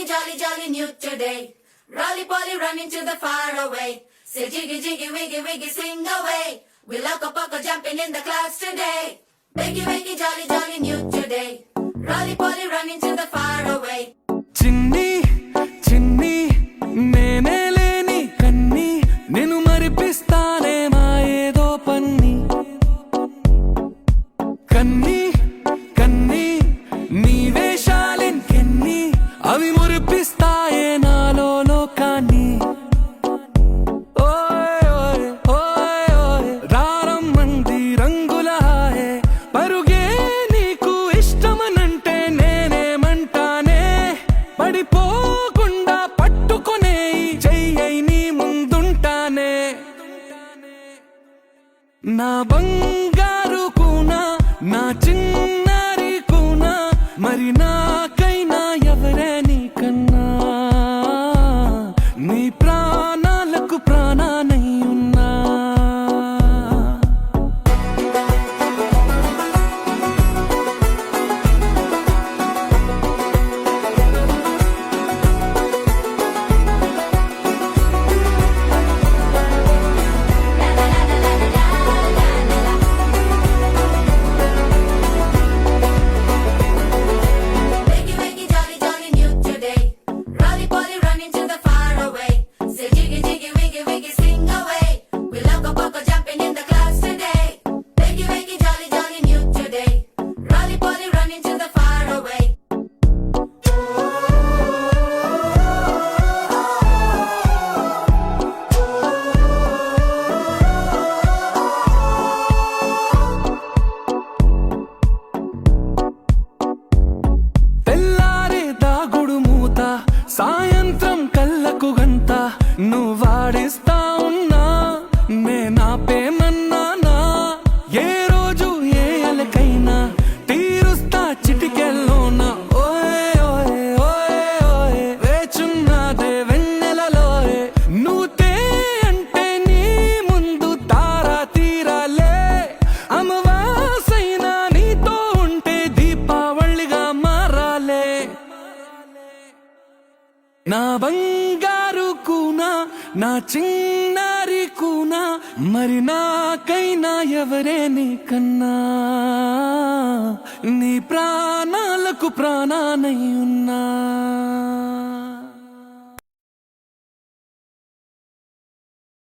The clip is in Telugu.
jolly, jolly new today. Rolly polly running to the far away. Say jiggy, jiggy, wiggy, wiggy, swing away. We loco poco jumping in the clouds today. Wakey, wakey, jolly, jolly new today. Rolly polly running to the far away. చిన్ని చిన్ని నేనే లేని కన్ని నేను మరిపిస్తానే మా ఏదో పన్ని కన్ని కన్ని నీ వేషాలెంకెన్ని అవి మురిపిస్తాయే నాలో లోకాన్ని ఓయ్ ఓయ్ ఓయ్ ఓయ్ రారమ్మంది రంగుల హాయే పరుగే నీకు ఇష్టమనంటే నేనేమంటానే పడిపోకుండా పట్టుకునే చెయ్యై నీ ముందుంటానే నా బంగారు కూనా నా చిన్నారి కూనా మరి నాకైనా ఎవరే నీకన్నా నీ ప్రాణాలకు ప్రాణానై ఉన్నా Wakey, wakey, jolly, jolly new today. Rolly polly running to the far away. Say jiggy, jiggy, wiggy, wiggy, swing away. We loco poco jumping in the clouds today. Wakey, wakey, jolly, jolly new today. Rolly polly running to the far away. తెల్లారే దాగుడు మూత సాయంత్రం కళ్ళకు గంట నువ్వాడిస్తా ఉన్నా నేనాపేమన్నానా ఏ రోజు ఏ అలకైనా తీరుస్తా చిటికెల్లోనా ఓయ్ ఓయ్ ఓయ్ ఓయ్ వేచున్నదే వెన్నెలలోయే నువ్వుతే అంటే నీ ముందు తారా తీరాలే అమవాసైనా నీతో ఉంటే దీపావళిగా మారాలే నా బంగారు కూనా నా చిన్నారి కూనా మరి నాకైనా ఎవరే నీకన్నా నీ ప్రాణాలకు ప్రాణానై ఉన్నా